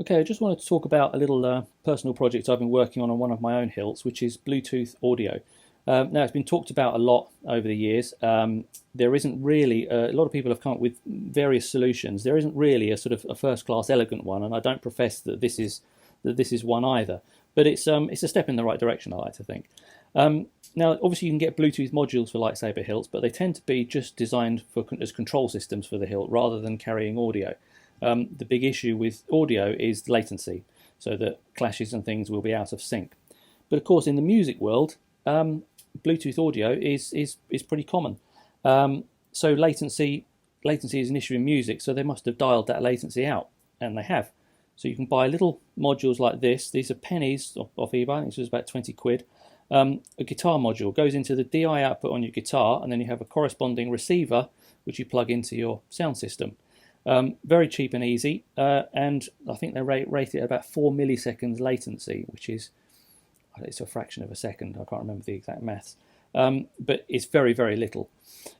Okay, I just wanted to talk about a little personal project I've been working on one of my own hilts, which is Bluetooth audio. Now, it's been talked about a lot over the years. There isn't really, a lot of people have come up with various solutions. There isn't really a sort of a first-class elegant one, and I don't profess that this is one either. But it's a step in the right direction, I like to think. Now, obviously, you can get Bluetooth modules for lightsaber hilts, but they tend to be just designed as control systems for the hilt rather than carrying audio. The big issue with audio is latency, so that clashes and things will be out of sync. But of course, in the music world, Bluetooth audio is pretty common. So latency is an issue in music, so they must have dialed that latency out, and they have. So you can buy little modules like this. These are pennies off eBay. I think this was about 20 quid. A guitar module goes into the DI output on your guitar, and then you have a corresponding receiver which you plug into your sound system. Very cheap and easy, and I think they rate it at about 4 milliseconds latency, which is, it's a fraction of a second. I can't remember the exact maths, but it's very, very little.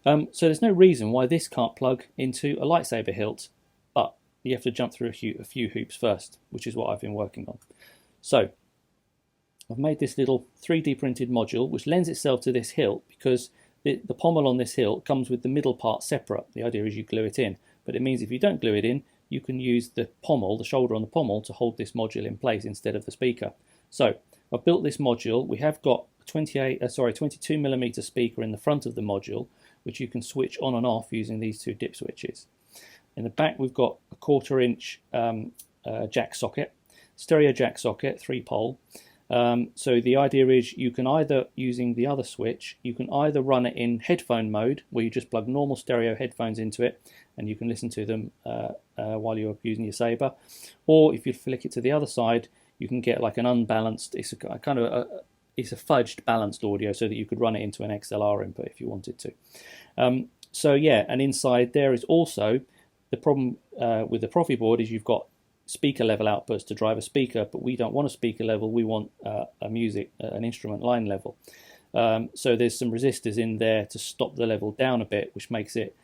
So there's no reason why this can't plug into a lightsaber hilt, but you have to jump through a few hoops first, which is what I've been working on. So I've made this little 3D printed module, which lends itself to this hilt because the pommel on this hilt comes with the middle part separate. The idea is you glue it in. But it means if you don't glue it in, you can use the pommel, the shoulder on the pommel, to hold this module in place instead of the speaker. So I've built this module. We have got a 22mm speaker in the front of the module, which you can switch on and off using these two dip switches. In the back, we've got a 1/4 inch jack socket, stereo jack socket, 3-pole. So the idea is you can either, using the other switch, you can either run it in headphone mode, where you just plug normal stereo headphones into it, and you can listen to them while you're using your saber. Or if you flick it to the other side, you can get like an unbalanced, it's a kind of it's a fudged balanced audio, so that you could run it into an XLR input if you wanted to. So yeah, and inside there is also the problem with the Profi board is you've got speaker level outputs to drive a speaker, but we don't want a speaker level, we want an instrument line level. So there's some resistors in there to stop the level down a bit, which makes it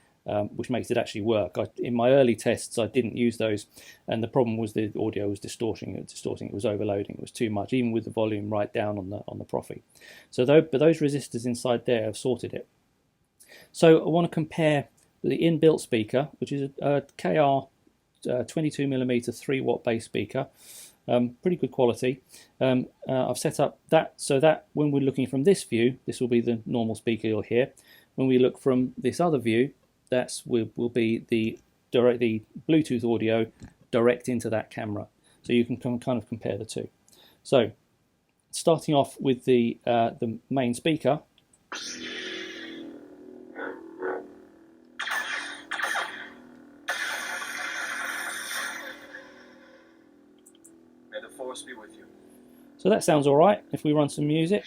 actually work. In my early tests, I didn't use those, and the problem was the audio was distorting. It was overloading. It was too much, even with the volume right down on the Profi. So but those resistors inside there have sorted it. So I want to compare the inbuilt speaker, which is a KR 22mm 3-watt bass speaker, pretty good quality. I've set up that so that when we're looking from this view, this will be the normal speaker you'll hear. When we look from this other view, will be the Bluetooth audio direct into that camera. So you can kind of compare the two. So starting off with the main speaker. May the force be with you. So that sounds all right if we run some music.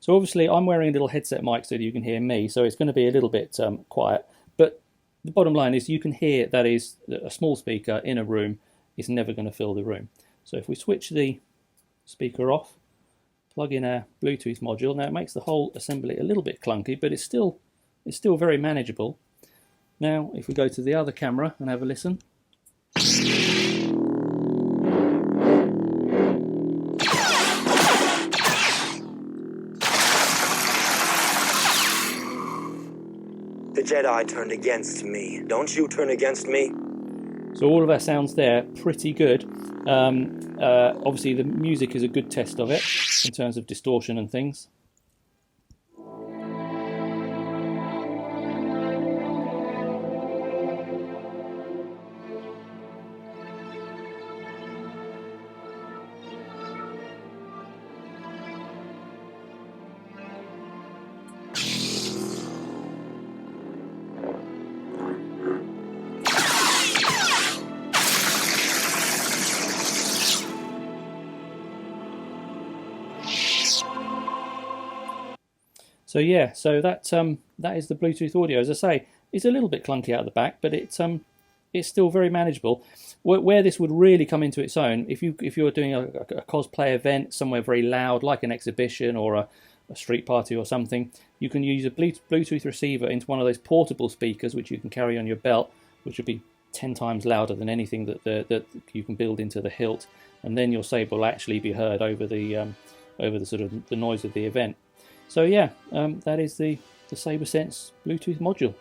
So obviously I'm wearing a little headset mic so that you can hear me, so it's going to be a little bit quiet. But the bottom line is you can hear that is a small speaker in a room is never going to fill the room. So if we switch the speaker off, plug in our Bluetooth module. Now it makes the whole assembly a little bit clunky, but it's still very manageable. Now if we go to the other camera and have a listen. The Jedi turned against me. Don't you turn against me? So all of our sounds there, pretty good. Obviously the music is a good test of it in terms of distortion and things. So yeah, so that is the Bluetooth audio. As I say, it's a little bit clunky out the back, but it's still very manageable. Where this would really come into its own, if you're doing a cosplay event somewhere very loud, like an exhibition or a street party or something, you can use a Bluetooth receiver into one of those portable speakers which you can carry on your belt, which would be 10 times louder than anything that you can build into the hilt, and then your saber will actually be heard over the sort of the noise of the event. So yeah, that is the SaberSense Bluetooth module.